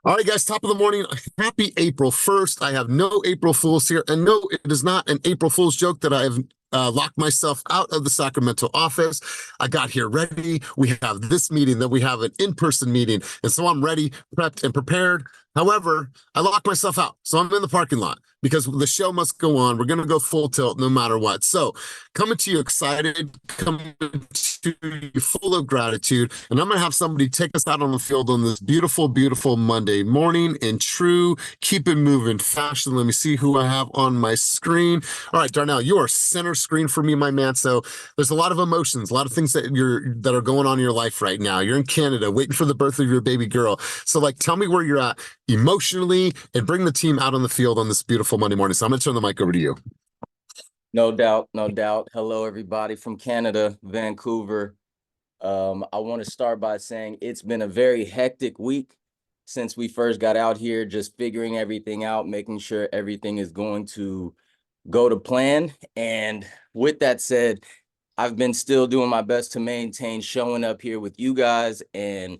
All right, guys, top of the morning. Happy April 1st. I have no April Fools here. And no, it is not an April Fool's joke that I have locked myself out of the Sacramento office. I got here ready. We have this meeting, then we have an in-person meeting. And so I'm ready, prepped, and prepared. However, I locked myself out. So I'm in the parking lot because the show must go on. We're going to go full tilt no matter what. So coming to you excited, coming to you full of gratitude. And I'm going to have somebody take us out on the field on this beautiful, beautiful Monday morning in true keep it moving fashion. Let me see who I have on my screen. All right, Darnell, you are center screen for me, my man. So there's a lot of emotions, a lot of things that are going on in your life right now. You're in Canada waiting for the birth of your baby girl. So like, tell me where you're at emotionally and bring the team out on the field on this beautiful Monday morning. So I'm going to turn the mic over to you. No doubt, no doubt. Hello, everybody from Canada, Vancouver. I want to start by saying it's been a very hectic week since we first got out here, just figuring everything out, making sure everything is going to go to plan. And with that said, I've been still doing my best to maintain showing up here with you guys and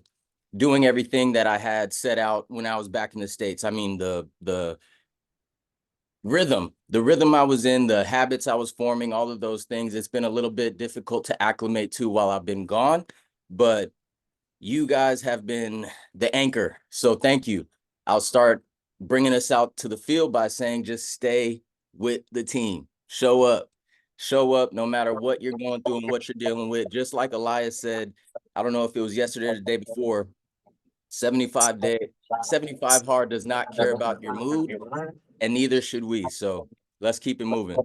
doing everything that I had set out when I was back in the States. I mean, the rhythm I was in, the habits I was forming, all of those things, it's been a little bit difficult to acclimate to while I've been gone, but you guys have been the anchor. So thank you. I'll start bringing us out to the field by saying, just stay with the team, show up no matter what you're going through and what you're dealing with. Just like Elias said, I don't know if it was yesterday or the day before, 75 hard does not care about your mood, and neither should we. So let's keep it moving.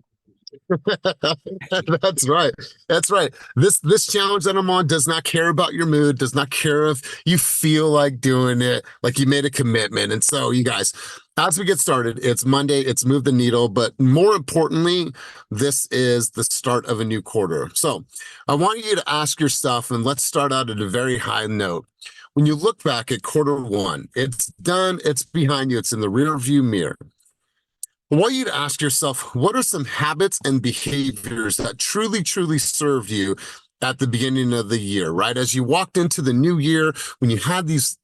That's right. That's right. This challenge that I'm on does not care about your mood, does not care if you feel like doing it, like you made a commitment. And so you guys, as we get started, it's Monday, it's move the needle, but more importantly, this is the start of a new quarter. So I want you to ask yourself, and let's start out at a very high note. When you look back at quarter one, it's done, it's behind you, it's in the rear view mirror. I want you to ask yourself, what are some habits and behaviors that truly, truly served you at the beginning of the year, right? As you walked into the new year, when you had these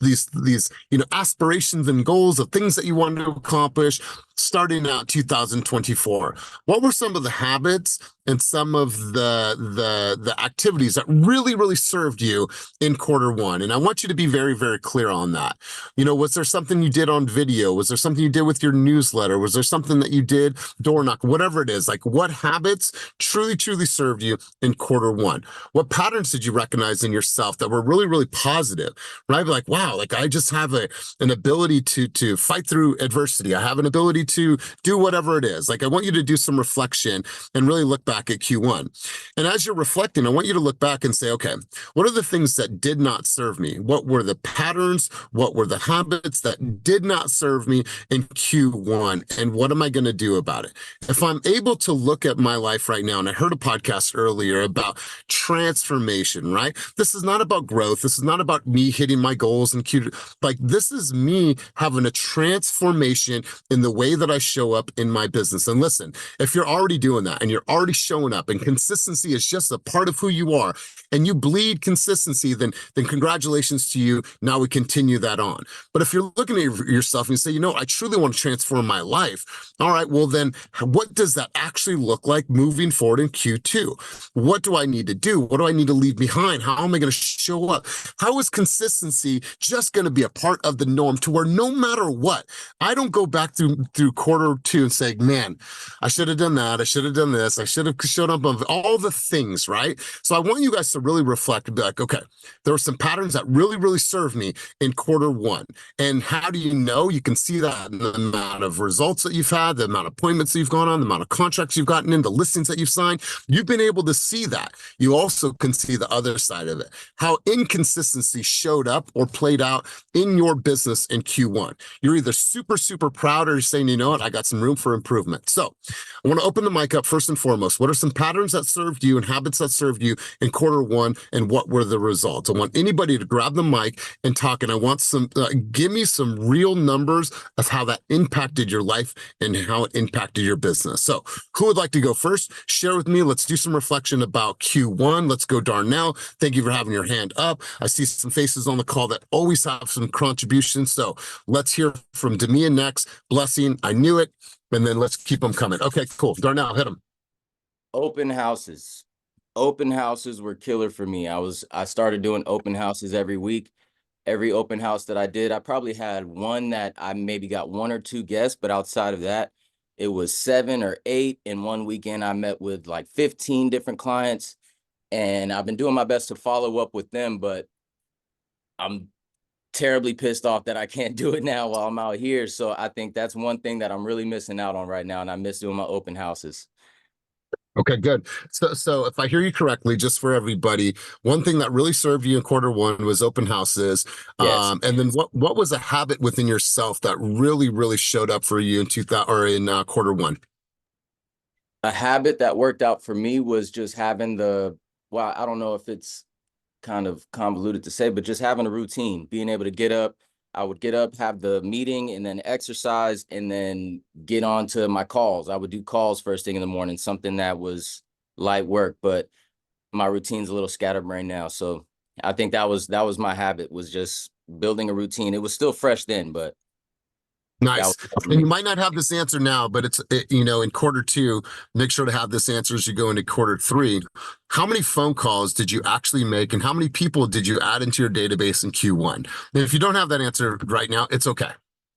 aspirations and goals of things that you wanted to accomplish, starting out 2024, what were some of the habits and some of the activities that really, really served you in quarter one? And I want you to be very, very clear on that. Was there something you did on video? Was there something you did with your newsletter? Was there something that you did door knock? Whatever it is, like what habits truly, truly served you in quarter one? What patterns did you recognize in yourself that were really, really positive, right? Like, wow, like I just have an ability to fight through adversity. I have an ability to do whatever it is. Like, I want you to do some reflection and really look back at Q1. And as you're reflecting, I want you to look back and say, okay, what are the things that did not serve me? What were the patterns? What were the habits that did not serve me in Q1? And what am I going to do about it? If I'm able to look at my life right now, and I heard a podcast earlier about transformation, right? This is not about growth. This is not about me hitting my goals and like this is me having a transformation in the way that I show up in my business. And listen, if you're already doing that and you're already showing up and consistency is just a part of who you are and you bleed consistency, then congratulations to you. Now we continue that on. But if you're looking at yourself and you say, I truly want to transform my life. All right, well then what does that actually look like moving forward in Q2? What do I need to do? What do I need to leave behind? How am I going to show up? How is consistency just going to be a part of the norm to where no matter what, I don't go back through quarter two and say, man, I should have done that. I should have done this. I should have showed up on all the things, right? So I want you guys to really reflect and be like, okay, there were some patterns that really, really served me in quarter one. And how do you know? You can see that in the amount of results that you've had, the amount of appointments that you've gone on, the amount of contracts you've gotten in, the listings that you've signed. You've been able to see that. You also can see the other side of it, how inconsistency showed up or played out in your business in Q1. You're either super, super proud or you're saying, you know what, I got some room for improvement. So I want to open the mic up first and foremost. What are some patterns that served you and habits that served you in quarter one, and what were the results? I want anybody to grab the mic and talk, and I want give me some real numbers of how that impacted your life and how it impacted your business. So who would like to go first? Share with me. Let's do some reflection about Q1. Let's go, Darnell. Thank you for having your hand up. I see some faces on the call that always have some contributions. So let's hear from Demian next. Blessing, I knew it. And then let's keep them coming. Okay, cool. Darnell, hit them. Open houses. Open houses were killer for me. I started doing open houses every week. Every open house that I did, I probably had one that I maybe got one or two guests, but outside of that, it was 7 or 8. In one weekend, I met with like 15 different clients, and I've been doing my best to follow up with them, but I'm terribly pissed off that I can't do it now while I'm out here. So I think that's one thing that I'm really missing out on right now, and I miss doing my open houses. Okay, good. So if I hear you correctly, just for everybody, one thing that really served you in quarter one was open houses. Yes. And then what was a habit within yourself that really showed up for you in 2000 or in quarter one? A habit that worked out for me was just having well, I don't know if it's kind of convoluted to say, but just having a routine, being able to get up. I would get up, have the meeting, and then exercise, and then get on to my calls. I would do calls first thing in the morning, something that was light work, but my routine's a little scatterbrained now. So I think that was my habit, was just building a routine. It was still fresh then, but that was Nice. helping And you me. might not have this answer now, but in quarter two, make sure to have this answer as you go into quarter three. How many phone calls did you actually make, and how many people did you add into your database in Q1? And if you don't have that answer right now, it's okay.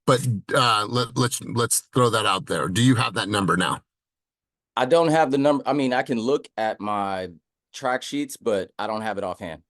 But let's throw that out there. Do you have that number now? I don't have the number. I mean, I can look at my track sheets, but I don't have it offhand.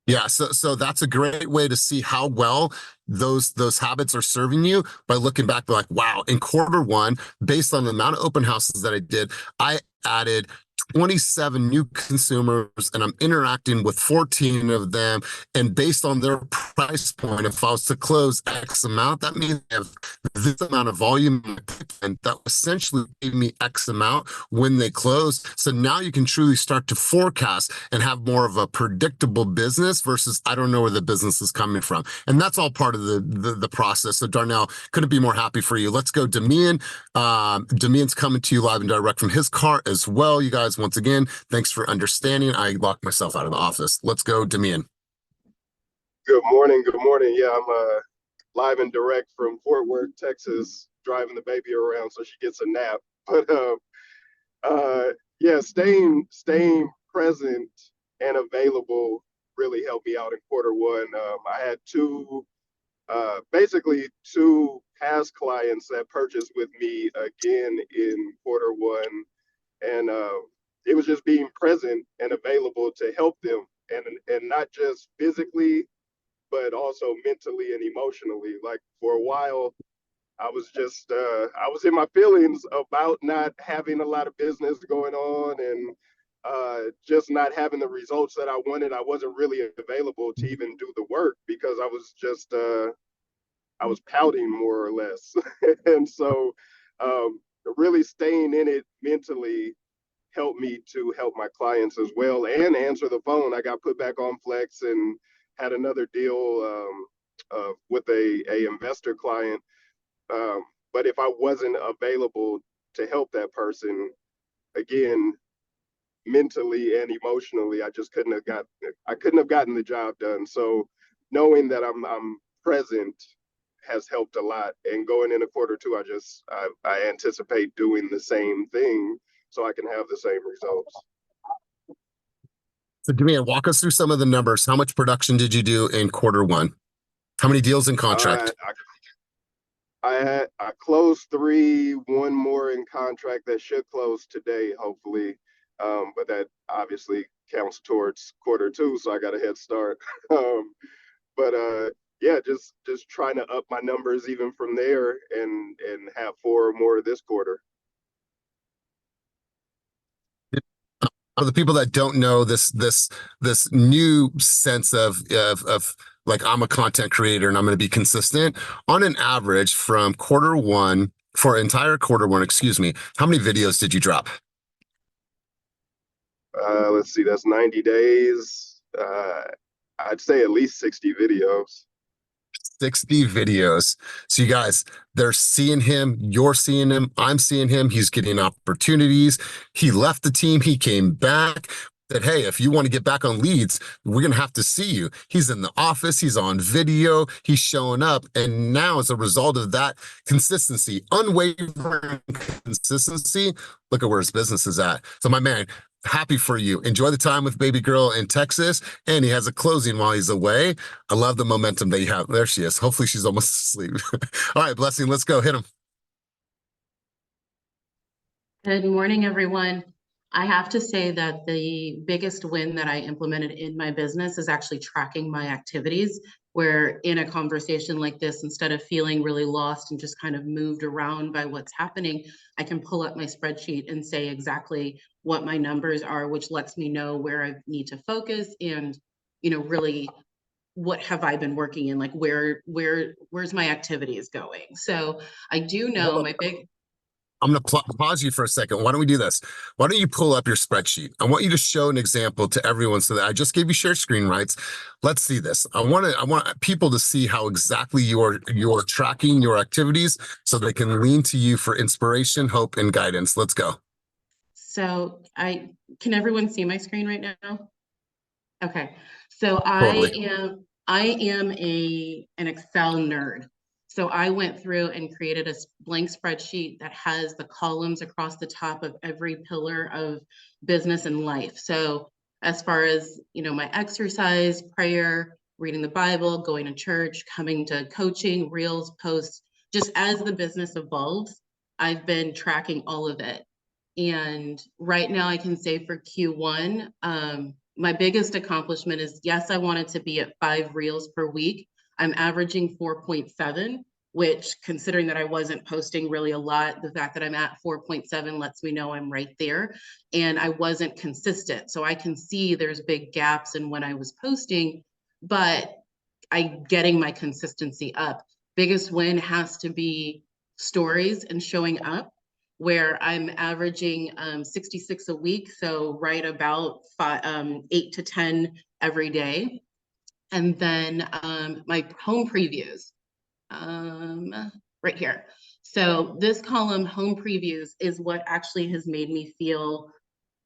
Yeah, so that's a great way to see how well those habits are serving you by looking back, like, wow, in quarter one, based on the amount of open houses that I did, I added 27 new consumers and I'm interacting with 14 of them. And based on their price point, if I was to close X amount, that means I have this amount of volume, and that essentially gave me X amount when they close. So now you can truly start to forecast and have more of a predictable business versus I don't know where the business is coming from. And that's all part of the process. So Darnell, couldn't be more happy for you. Let's go, Demian. Demian's coming to you live and direct from his car as well. You guys, once again, thanks for understanding. I locked myself out of the office. Let's go, Demian. Good morning. Good morning. Yeah, I'm live and direct from Fort Worth, Texas, driving the baby around so she gets a nap. But yeah, staying present and available really helped me out in quarter one. I had basically two past clients that purchased with me again in quarter one, and it was just being present and available to help them, and not just physically but also mentally and emotionally. Like for a while, I was in my feelings about not having a lot of business going on and just not having the results that I wanted. I wasn't really available to even do the work because I was pouting more or less. And so really staying in it mentally helped me to help my clients as well and answer the phone. I got put back on Flex and had another deal with a investor client. Um, but if I wasn't available to help that person, again, mentally and emotionally, I couldn't have gotten the job done. So knowing that I'm present has helped a lot. And going into quarter two, I anticipate doing the same thing so I can have the same results. So Demian, walk us through some of the numbers. How much production did you do in quarter one? How many deals in Uh, contract? I closed three, one more in contract that should close today, hopefully. But that obviously counts towards quarter two, so I got a head start. um, but yeah, just trying to up my numbers even from there and have four or more this quarter. For the people that don't know this new sense of like, I'm a content creator and I'm going to be consistent on an average from quarter one for entire quarter one, excuse me, how many videos did you drop? Let's see, that's 90 days. I'd say at least 60 videos. 60 videos. So you guys, they're seeing him, you're seeing him, I'm seeing him, he's getting opportunities. He left the team, he came back. That, hey, if you want to get back on leads, we're going to have to see you. He's in the office, he's on video, he's showing up. And now, as a result of that consistency, unwavering consistency, look at where his business is at. So, my man, happy for you. Enjoy the time with baby girl in Texas. And he has a closing while he's away. I love the momentum that you have. There she is. Hopefully, she's almost asleep. All right, Blessing, let's go. Hit him. Good morning, everyone. I have to say that the biggest win that I implemented in my business is actually tracking my activities, where in a conversation like this, instead of feeling really lost and just kind of moved around by what's happening, I can pull up my spreadsheet and say exactly what my numbers are, which lets me know where I need to focus and, really what have I been working in, like where's my activities going. So I do know my big I'm going to pause you for a second. Why don't we do this? Why don't you pull up your spreadsheet? I want you to show an example to everyone so that I just gave you share screen rights. Let's see this. I want people to see how exactly you're tracking your activities so they can lean to you for inspiration, hope, and guidance. Let's go. So can everyone see my screen right now? Okay. So Totally. I am an Excel nerd. So I went through and created a blank spreadsheet that has the columns across the top of every pillar of business and life. So as far as, my exercise, prayer, reading the Bible, going to church, coming to coaching, reels, posts, just as the business evolves, I've been tracking all of it. And right now I can say for Q1, my biggest accomplishment is, yes, I wanted to be at 5 reels per week. I'm averaging 4.7, which, considering that I wasn't posting really a lot, the fact that I'm at 4.7 lets me know I'm right there. And I wasn't consistent. So I can see there's big gaps in when I was posting, but getting my consistency up. Biggest win has to be stories and showing up, where I'm averaging 66 a week, so right about 8 to 10 every day. And then my home previews, right here. So this column, home previews, is what actually has made me feel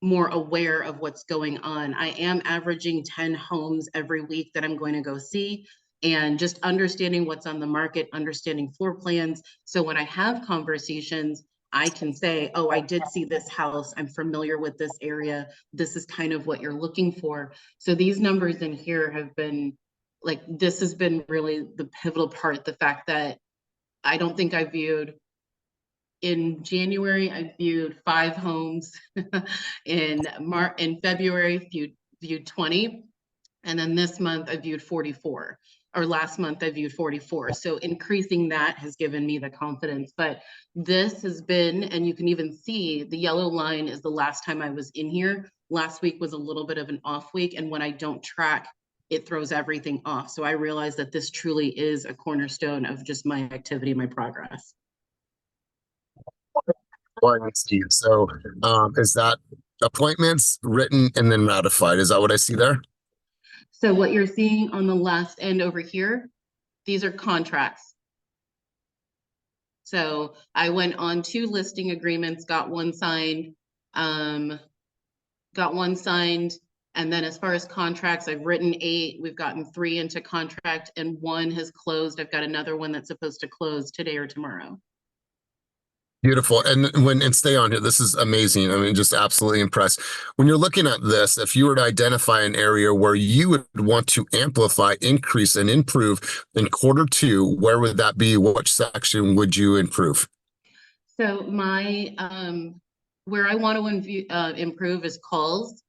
more aware of what's going on. I am averaging 10 homes every week that I'm going to go see, and just understanding what's on the market, understanding floor plans. So when I have conversations, I can say, oh, I did see this house. I'm familiar with this area. This is kind of what you're looking for. So these numbers in here have been like, this has been really the pivotal part. The fact that I don't think I viewed in January, I viewed 5 homes. In February, viewed 20. And then this month I viewed 44. Or last month I viewed 44. So increasing that has given me the confidence. But this has been, and you can even see the yellow line is the last time I was in here. Last week was a little bit of an off week. And when I don't track, it throws everything off. So I realized that this truly is a cornerstone of just my activity, my progress. Steve. So is that appointments written and then ratified? Is that what I see there? So what you're seeing on the last end over here, these are contracts. So I went on 2 listing agreements, got one signed, and then as far as contracts, I've written 8, we've gotten 3 into contract, and 1 has closed. I've got another one that's supposed to close today or tomorrow. Beautiful. And stay on here. This is amazing. I mean, just absolutely impressed. When you're looking at this, if you were to identify an area where you would want to amplify, increase, and improve in Q2, where would that be? Which section would you improve? So my where I want to improve is calls,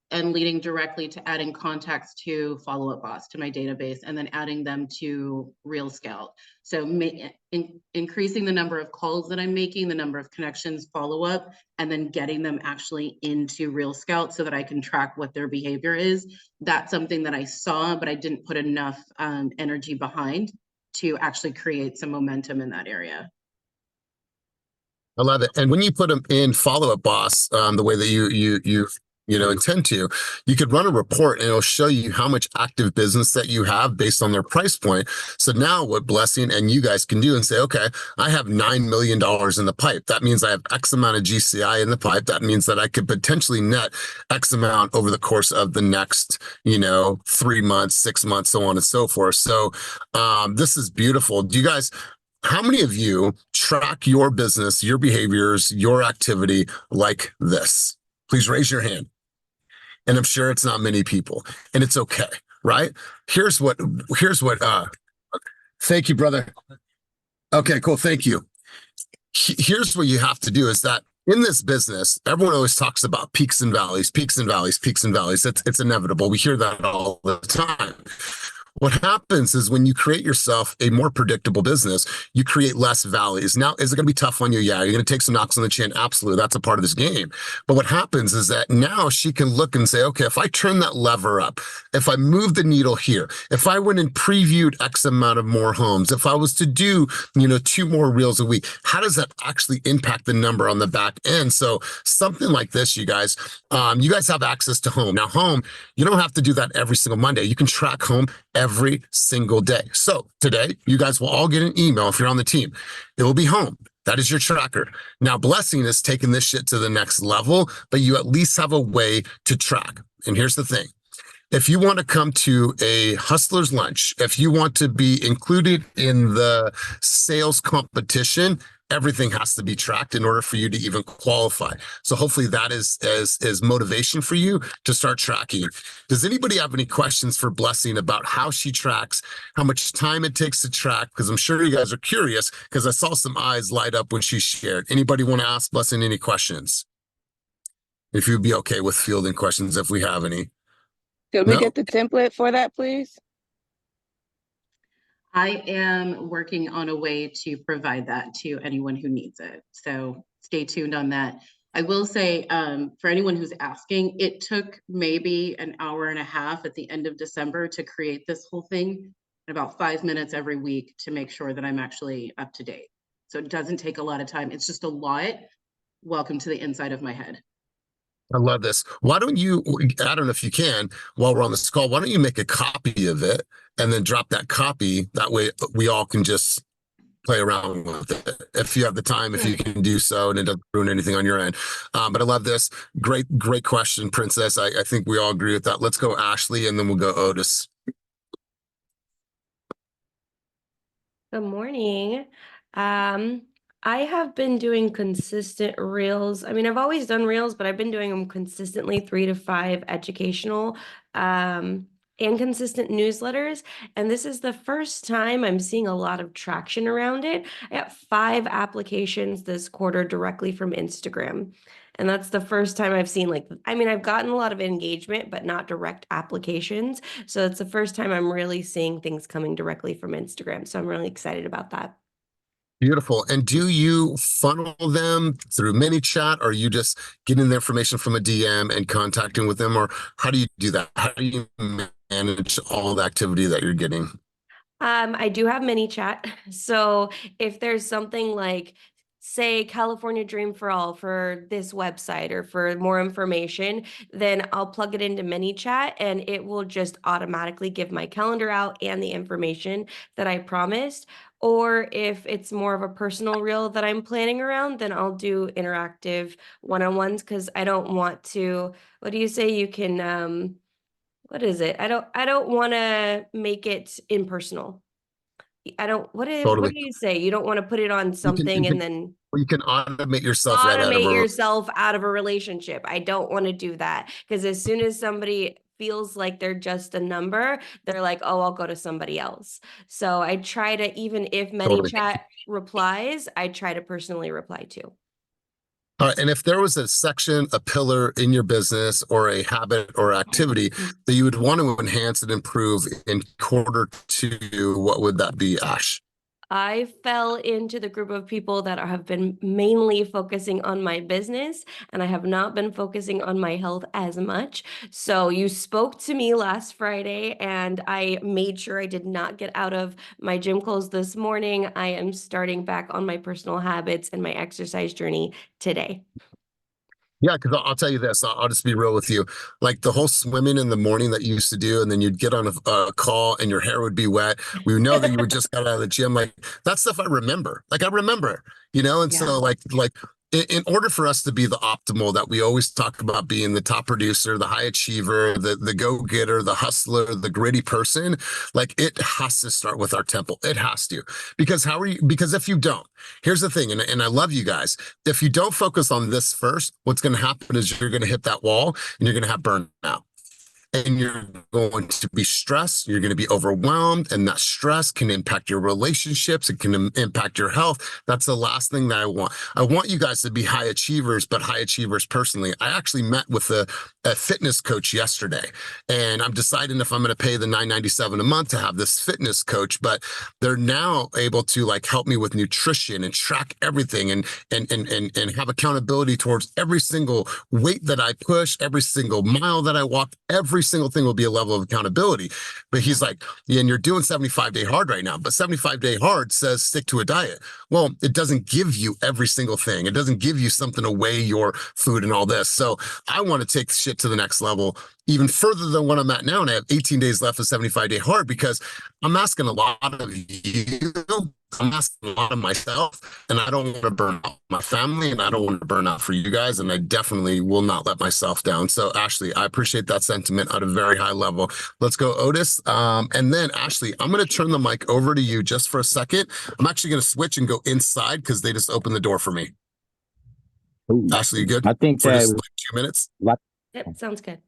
and leading directly to adding contacts to Follow-Up Boss, to my database, and then adding them to Real Scout. So increasing the number of calls that I'm making, the number of connections, follow-up, and then getting them actually into Real Scout so that I can track what their behavior is. That's something that I saw, but I didn't put enough energy behind to actually create some momentum in that area. I love it. And when you put them in Follow-Up Boss, the way that you intend to, you could run a report and it'll show you how much active business that you have based on their price point. So now what Blessing and you guys can do and say, okay, I have $9 million in the pipe. That means I have X amount of GCI in the pipe. That means that I could potentially net X amount over the course of the next, 3 months, 6 months, so on and so forth. So this is beautiful. Do you guys, how many of you track your business, your behaviors, your activity like this? Please raise your hand. And I'm sure it's not many people, and it's okay, right? Here's what, thank you, brother. Okay, cool. Thank you. Here's what you have to do is that in this business, everyone always talks about peaks and valleys, peaks and valleys, peaks and valleys. It's inevitable. We hear that all the time. What happens is when you create yourself a more predictable business, you create less valleys. Now, is it going to be tough on you? Yeah. You're going to take some knocks on the chin. Absolutely. That's a part of this game. But what happens is that now she can look and say, okay, if I turn that lever up, if I move the needle here, if I went and previewed X amount of more homes, if I was to do, 2 more reels a week, how does that actually impact the number on the back end? So something like this, you guys have access to home. Now, home, you don't have to do that every single Monday. You can track home every single day. So today, you guys will all get an email if you're on the team. It will be home. That is your tracker. Now, Blessing is taking this shit to the next level, but you at least have a way to track. And here's the thing. If you want to come to a hustler's lunch, if you want to be included in the sales competition, everything has to be tracked in order for you to even qualify. So hopefully that is motivation for you to start tracking. Does anybody have any questions for Blessing about how she tracks, how much time it takes to track? Because I'm sure you guys are curious because I saw some eyes light up when she shared. Anybody want to ask Blessing any questions? If you'd be okay with fielding questions if we have any. Could we No? get the template for that, please? I am working on a way to provide that to anyone who needs it. So stay tuned on that. I will say, for anyone who's asking, it took maybe an hour and a half at the end of December to create this whole thing, and about 5 minutes every week to make sure that I'm actually up to date. So it doesn't take a lot of time. It's just a lot. Welcome to the inside of my head. I love this. Why don't you, I don't know if you can, while we're on this call, why don't you make a copy of it and then drop that copy? That way we all can just play around with it. If you have the time, if you can do so, and it doesn't ruin anything on your end. But I love this. Great question, Princess. I think we all agree with that. Let's go Ashley, and then we'll go Otis. Good morning. I have been doing consistent reels. I mean, I've always done reels, but I've been doing them consistently, 3 to 5 educational and consistent newsletters. And this is the first time I'm seeing a lot of traction around it. I got 5 applications this quarter directly from Instagram. And that's the first time I've seen I've gotten a lot of engagement, but not direct applications. So it's the first time I'm really seeing things coming directly from Instagram. So I'm really excited about that. Beautiful. And do you funnel them through ManyChat, or are you just getting the information from a DM and contacting with them? Or how do you do that? How do you manage all the activity that you're getting? I do have ManyChat. So if there's something like, say, California Dream for All for this website or for more information, then I'll plug it into ManyChat and it will just automatically give my calendar out and the information that I promised. Or if it's more of a personal reel that I'm planning around, then I'll do interactive one-on-ones, because I don't want to, what do you say? You can, what is it? I don't want to make it impersonal. What Totally. do you say? You don't want to put it on something and then You can automate yourself right out of automate yourself out of a relationship. I don't want to do that, because as soon as somebody feels like they're just a number, they're like, oh, I'll go to somebody else. So I try to, even if ManyChat replies, I try to personally reply too. All right. And if there was a section, a pillar in your business or a habit or activity that you would want to enhance and improve in Q2, what would that be, Ash? I fell into the group of people that have been mainly focusing on my business, and I have not been focusing on my health as much. So you spoke to me last Friday, and I made sure I did not get out of my gym clothes this morning. I am starting back on my personal habits and my exercise journey today. Yeah, because I'll tell you this, I'll just be real with you. Like the whole swimming in the morning that you used to do, and then you'd get on a call and your hair would be wet. We know that you were just got out of the gym. Like that stuff I remember. Like I remember, and Yeah. so like in order for us to be the optimal that we always talk about being the top producer, the high achiever, the go-getter, the hustler, the gritty person, like it has to start with our temple. It has to. Because how are you? Because if you don't, here's the thing, and I love you guys. If you don't focus on this first, what's going to happen is you're going to hit that wall and you're going to have burnout. And you're going to be stressed, you're going to be overwhelmed, and that stress can impact your relationships, it can impact your health. That's the last thing that I want. I want you guys to be high achievers, but high achievers personally. I actually met with a fitness coach yesterday, and I'm deciding if I'm going to pay the $9.97 a month to have this fitness coach, but they're now able to like help me with nutrition and track everything and have accountability towards every single weight that I push, every single mile that I walk, every single thing will be a level of accountability. But he's like, yeah, and you're doing 75-day hard right now, but 75-day hard says stick to a diet. Well, it doesn't give you every single thing. It doesn't give you something to weigh your food and all this. So I want to take shit to the next level, even further than what I'm at now. And I have 18 days left of 75-day hard because I'm asking a lot of you. I'm asking a lot of myself, and I don't want to burn out my family, and I don't want to burn out for you guys, and I definitely will not let myself down. So, Ashley, I appreciate that sentiment at a very high level. Let's go, Otis. And then, Ashley, I'm going to turn the mic over to you just for a second. I'm actually going to switch and go inside because they just opened the door for me. Ooh. Ashley, you good? I think for that just like 2 minutes? Yep, sounds good.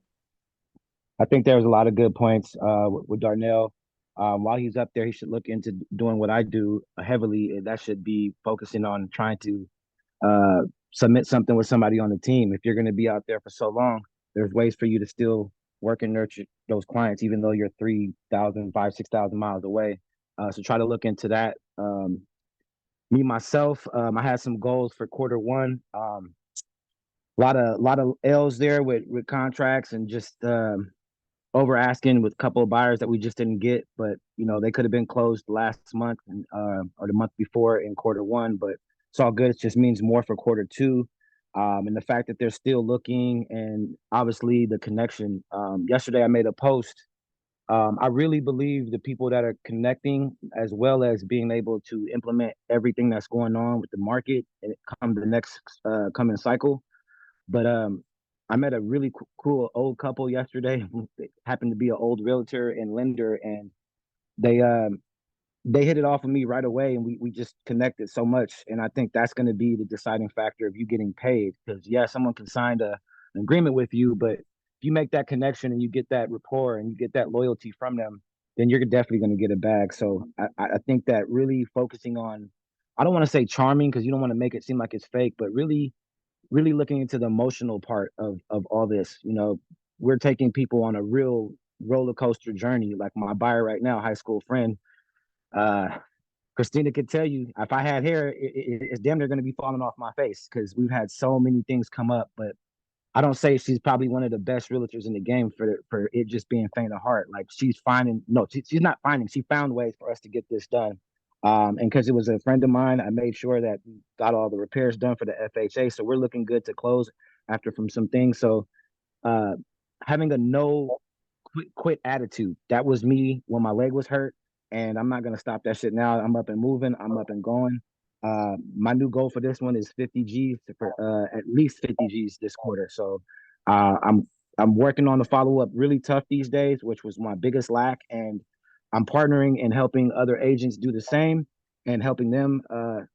I think there was a lot of good points with Darnell. While he's up there, he should look into doing what I do heavily, and that should be focusing on trying to uh, submit something with somebody on the team. If you're going to be out there for so long, there's ways for you to still work and nurture those clients, even though you're 3,000, 6,000 miles away. So try to look into that. Me myself, I had some goals for quarter 1. A lot of L's there with contracts and just over asking with a couple of buyers that we just didn't get, but they could have been closed last month or the month before in quarter 1, but it's all good. It just means more for quarter 2. And the fact that they're still looking, and obviously the connection. Yesterday I made a post. I really believe the people that are connecting, as well as being able to implement everything that's going on with the market and come the next coming cycle. But I met a really cool old couple yesterday. It happened to be an old realtor and lender, and they they hit it off of me right away, and we just connected so much. And I think that's going to be the deciding factor of you getting paid. Because yeah, someone can sign an agreement with you, but if you make that connection and you get that rapport and you get that loyalty from them, then you're definitely going to get a bag. So I think that really focusing on, I don't want to say charming because you don't want to make it seem like it's fake, but really looking into the emotional part of all this. We're taking people on a real roller coaster journey. Like my buyer right now, high school friend, uh, Christina could tell you, if I had hair, it's damn near going to be falling off my face because we've had so many things come up. But I don't say she's probably one of the best realtors in the game for it just being faint of heart. Like she's finding, no, she's not finding. She found ways for us to get this done. And because it was a friend of mine, I made sure that we got all the repairs done for the FHA. So we're looking good to close after from some things. So uh, having a no quit attitude. That was me when my leg was hurt, and I'm not gonna stop that shit now. I'm up and moving. I'm up and going. My new goal for this one is 50 G's for at least 50 G's this quarter. So I'm working on the follow up really tough these days, which was my biggest lack, and I'm partnering and helping other agents do the same and helping them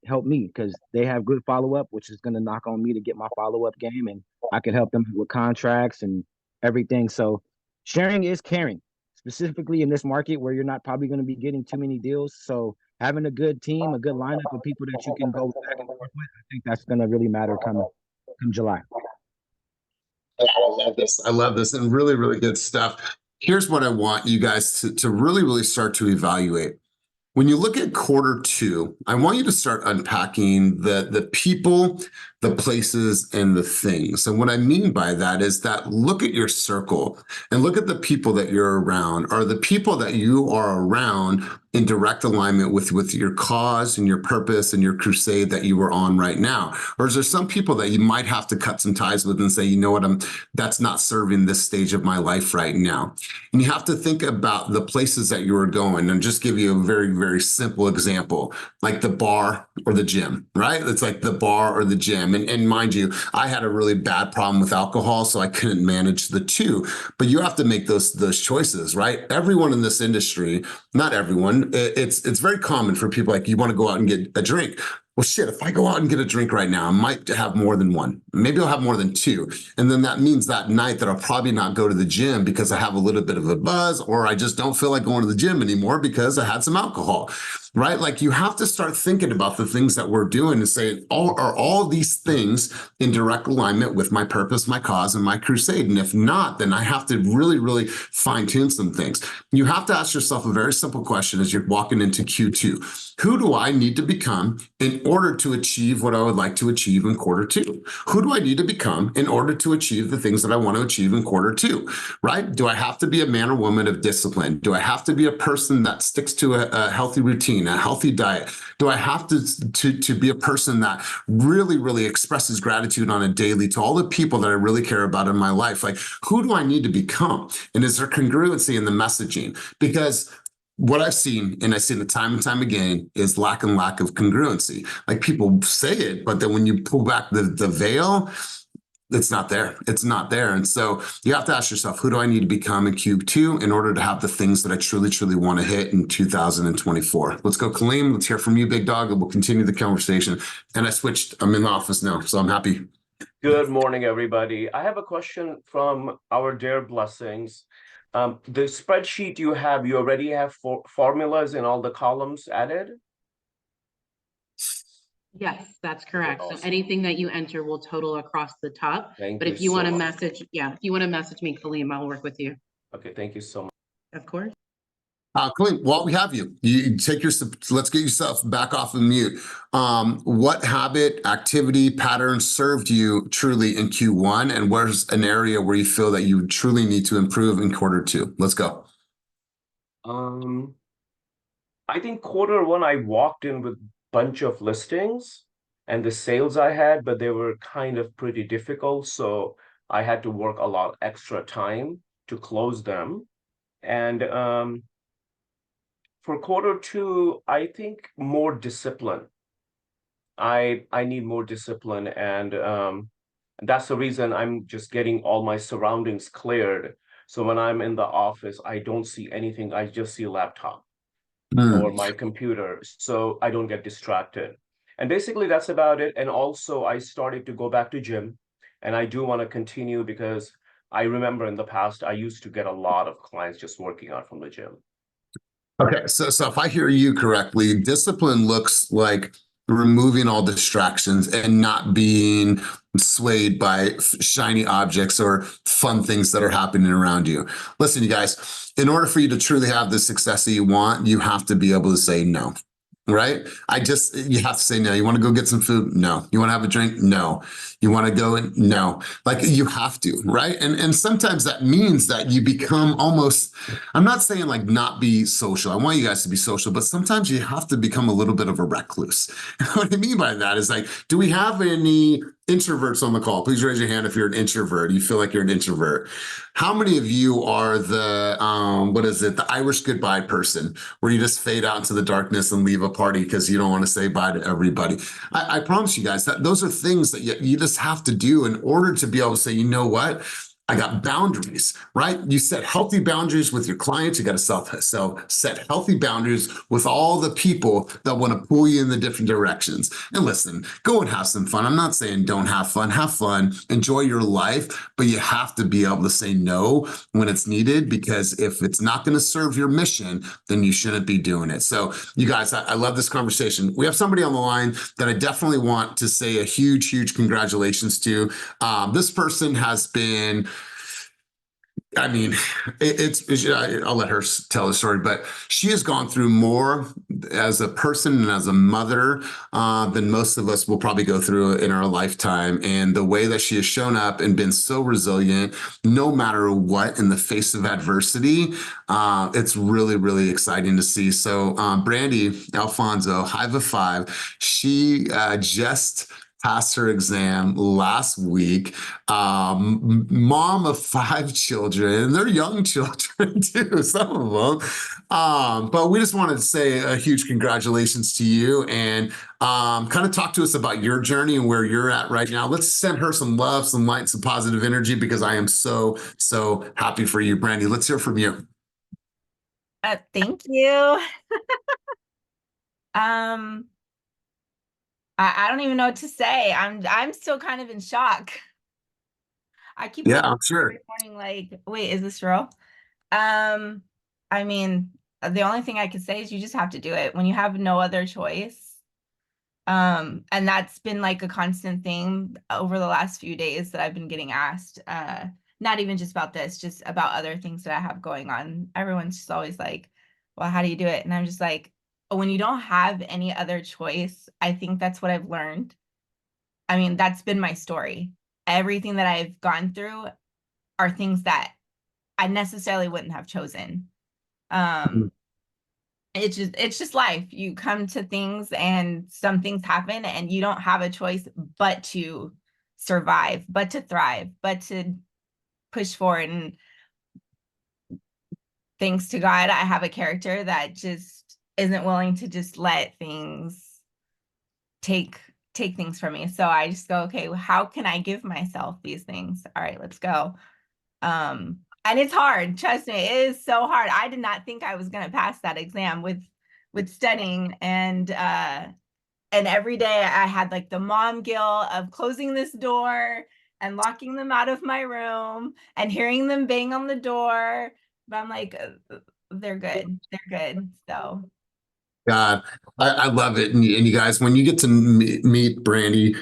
help me because they have good follow up, which is going to knock on me to get my follow up game, and I can help them with contracts and everything. So sharing is caring, specifically in this market where you're not probably going to be getting too many deals. So having a good team, a good lineup of people that you can go back and forth with, I think that's going to really matter come July. I love this. I love this, and really, really good stuff. Here's what I want you guys to really, really start to evaluate. When you look at quarter 2, I want you to start unpacking the people the places and the things. And what I mean by that is that look at your circle and look at the people that you're around. Are the people that you are around in direct alignment with your cause and your purpose and your crusade that you are on right now? Or is there some people that you might have to cut some ties with and say, you know what, that's not serving this stage of my life right now? And you have to think about the places that you are going, and just give you a very, very simple example, like the bar or the gym, right? It's like the bar or the gym. And mind you, I had a really bad problem with alcohol, so I couldn't manage the two. But you have to make those choices, right? Everyone in this industry, not everyone, it's very common for people, like, you want to go out and get a drink. Well, shit, if I go out and get a drink right now, I might have more than one. Maybe I'll have more than two. And then that means that night that I'll probably not go to the gym because I have a little bit of a buzz, or I just don't feel like going to the gym anymore because I had some alcohol, right? Like, you have to start thinking about the things that we're doing and say, are all these things in direct alignment with my purpose, my cause, and my crusade? And if not, then I have to really, really fine tune some things. You have to ask yourself a very simple question as you're walking into Q2. Who do I need to become in order to achieve what I would like to achieve in quarter two? Who do I need to become in order to achieve the things that I want to achieve in quarter two, right? Do I have to be a man or woman of discipline? Do I have to be a person that sticks to a healthy routine, a healthy diet? Do I have to be a person that really, really expresses gratitude on a daily to all the people that I really care about in my life? Like, who do I need to become? And is there congruency in the messaging? Because what I've seen, and I've seen it time and time again, is lack of congruency. Like, people say it, but then when you pull back the veil, it's not there. It's not there. And so you have to ask yourself, who do I need to become in Q2 in order to have the things that I truly, truly want to hit in 2024? Let's go, Kaleem. Let's hear from you, big dog, and we'll continue the conversation. And I'm in the office now, so I'm happy. Good morning, everybody. I have a question from our dear blessings. The spreadsheet you already have formulas in all the columns added? Yes, that's correct. Awesome. So anything that you enter will total across the top. Thank But you if you so want to much. message, if you want to message me, Kaleem, I'll work with you. Okay, thank you so much. Of course. Clint, while we have you, let's get yourself back off of mute. What habit, activity, pattern served you truly in Q1, and where's an area where you feel that you truly need to improve in quarter two? Let's go. I think quarter one, I walked in with a bunch of listings and the sales I had, but they were kind of pretty difficult. So I had to work a lot extra time to close them. And for quarter two, I think more discipline. I need more discipline, and that's the reason I'm just getting all my surroundings cleared. So when I'm in the office, I don't see anything. I just see a laptop or my computer, so I don't get distracted. And basically that's about it. And also I started to go back to gym, and I do want to continue because I remember in the past, I used to get a lot of clients just working out from the gym. Okay, so if I hear you correctly, discipline looks like removing all distractions and not being swayed by shiny objects or fun things that are happening around you. Listen, you guys, in order for you to truly have the success that you want, you have to be able to say no. Right? You have to say no. You want to go get some food? No. You want to have a drink? No. You want to go in? No. Like, you have to, right? And sometimes that means that you become almost, I'm not saying like not be social. I want you guys to be social, but sometimes you have to become a little bit of a recluse. What I mean by that is, like, do we have any introverts on the call? Please raise your hand if you're an introvert. You feel like you're an introvert. How many of you are the, the Irish goodbye person, where you just fade out into the darkness and leave a party because you don't want to say bye to everybody? I promise you guys that those are things that you just have to do in order to be able to say, you know what? I got boundaries, right? You set healthy boundaries with your clients. You got to set healthy boundaries with all the people that want to pull you in the different directions. And listen, go and have some fun. I'm not saying don't have fun, enjoy your life, but you have to be able to say no when it's needed, because if it's not going to serve your mission, then you shouldn't be doing it. So you guys, I love this conversation. We have somebody on the line that I definitely want to say a huge, huge congratulations to. This person has been I mean, I'll let her tell the story, but she has gone through more as a person and as a mother than most of us will probably go through in our lifetime. And the way that she has shown up and been so resilient, no matter what, in the face of adversity, it's really, really exciting to see. So, Brandy Alfonso, Hive of Five, she just passed her exam last week. Mom of 5 children, they're young children too, some of them. But we just wanted to say a huge congratulations to you and kind of talk to us about your journey and where you're at right now. Let's send her some love, some light, some positive energy because I am so, so happy for you, Brandy. Let's hear from you. Thank you. I don't even know what to say. I'm still kind of in shock. I keep Yeah, waking I'm up sure. every morning like, wait, is this real? I mean, the only thing I could say is you just have to do it when you have no other choice. And that's been like a constant thing over the last few days that I've been getting asked. Not even just about this, just about other things that I have going on. Everyone's just always like, well, how do you do it? And I'm just like, when you don't have any other choice, I think that's what I've learned. I mean, that's been my story. Everything that I've gone through are things that I necessarily wouldn't have chosen. It's just life. You come to things and some things happen and you don't have a choice but to survive, but to thrive, but to push forward. And thanks to God, I have a character that just isn't willing to just let things take things from me. So I just go, okay, well, how can I give myself these things? All right, let's go. And it's hard, trust me, it is so hard. I did not think I was going to pass that exam with studying, and every day I had like the mom guilt of closing this door and locking them out of my room and hearing them bang on the door. But I'm like, they're good. So God, I love it. And you guys, when you get to meet Brandy,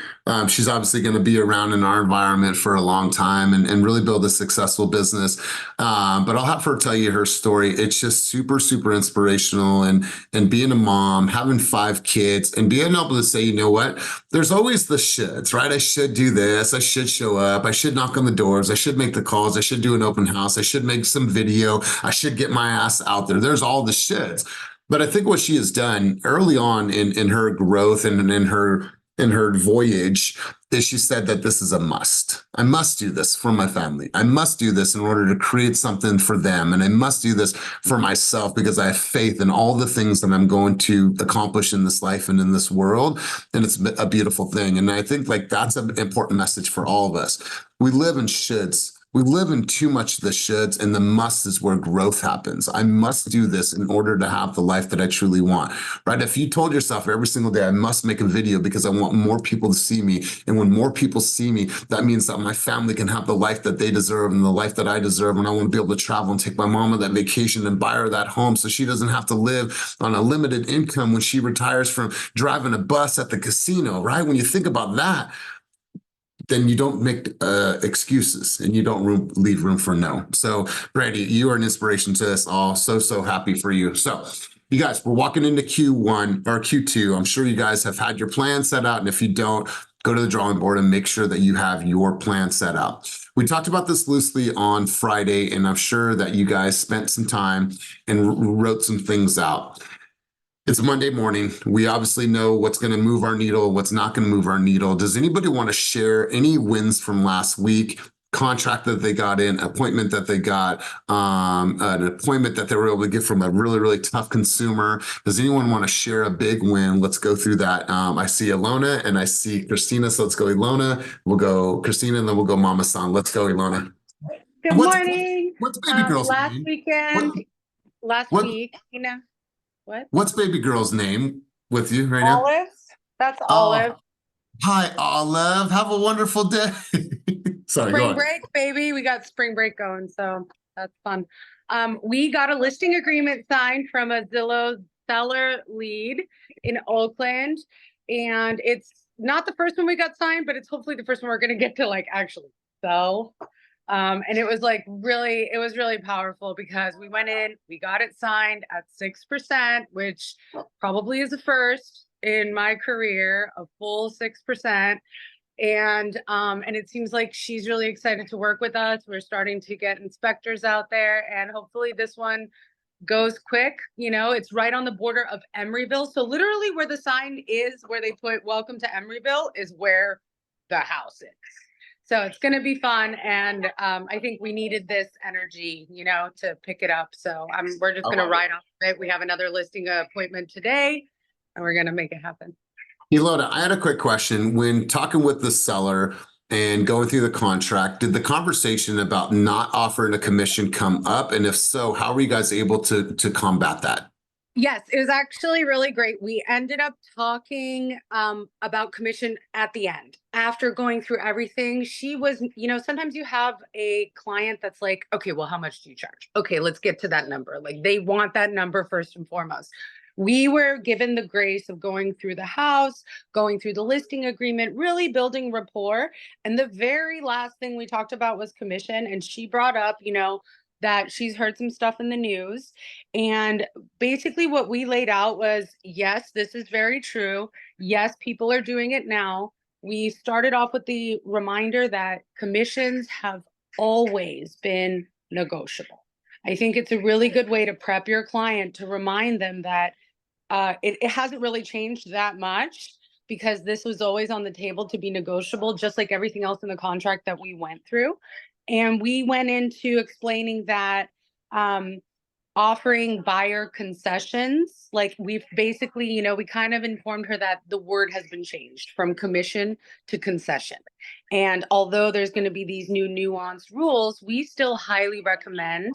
she's obviously going to be around in our environment for a long time and really build a successful business. But I'll have her tell you her story. It's just super, super inspirational. And being a mom, having 5 kids, and being able to say, you know what, there's always the shoulds, right? I should do this. I should show up. I should knock on the doors. I should make the calls. I should do an open house. I should make some video. I should get my ass out there. There's all the shoulds. But I think what she has done early on in her growth and in her voyage is she said that this is a must. I must do this for my family. I must do this in order to create something for them. And I must do this for myself because I have faith in all the things that I'm going to accomplish in this life and in this world. And it's a beautiful thing. And I think like that's an important message for all of us. We live in shoulds. We live in too much of the shoulds, and the must is where growth happens. I must do this in order to have the life that I truly want, right? If you told yourself every single day, I must make a video because I want more people to see me. And when more people see me, that means that my family can have the life that they deserve and the life that I deserve. And I want to be able to travel and take my mom on that vacation and buy her that home so she doesn't have to live on a limited income when she retires from driving a bus at the casino, right? When you think about that, then you don't make excuses and you don't leave room for no. So, Brandy, you are an inspiration to us all. So, so happy for you. So, you guys, we're walking into Q1 or Q2. I'm sure you guys have had your plan set out. And if you don't, go to the drawing board and make sure that you have your plan set out. We talked about this loosely on Friday, and I'm sure that you guys spent some time and wrote some things out. It's Monday morning. We obviously know what's going to move our needle, what's not going to move our needle. Does anybody want to share any wins from last week? Contract that they got in, appointment that they got, an appointment that they were able to get from a really, really tough consumer. Does anyone want to share a big win? Let's go through that. I see Ilona and I see Christina. So let's go Ilona. We'll go Christina and then we'll go Mama San. Let's go Ilona. Good morning. What's baby girl's Last name? weekend, last What, week, what? what's baby girl's name with you right now? Olive. That's Oh, Olive. hi, Olive. Have a wonderful day. Sorry, go Spring on. break, baby. We got spring break going, so that's fun. We got a listing agreement signed from a Zillow seller lead in Oakland, and it's not the first one we got signed, but it's hopefully the first one we're going to get to like actually sell. And it was like really, it was really powerful because we went in, we got it signed at 6%, which probably is a first in my career, a full 6%. And it seems like she's really excited to work with us. We're starting to get inspectors out there, and hopefully this one goes quick. You know, it's right on the border of Emeryville. So literally where the sign is, where they put welcome to Emeryville, is where the house is. So it's going to be fun. And I think we needed this energy, you know, to pick it up. So we're just going to ride off of it. We have another listing appointment today, and we're going to make it happen. Elona, I had a quick question. When talking with the seller and going through the contract, did the conversation about not offering a commission come up? And if so, how were you guys able to combat that? Yes, it was actually really great. We ended up talking about commission at the end. After going through everything, she was, you know, sometimes you have a client that's like, okay, well, how much do you charge? Okay, let's get to that number. Like they want that number first and foremost. We were given the grace of going through the house, going through the listing agreement, really building rapport. And the very last thing we talked about was commission. And she brought up, you know, that she's heard some stuff in the news. And basically what we laid out was, yes, this is very true. Yes, people are doing it now. We started off with the reminder that commissions have always been negotiable. I think it's a really good way to prep your client, to remind them that it hasn't really changed that much, because this was always on the table to be negotiable, just like everything else in the contract that we went through. And we went into explaining that offering buyer concessions, like we've basically, you know, we kind of informed her that the word has been changed from commission to concession. And although there's going to be these new nuanced rules, we still highly recommend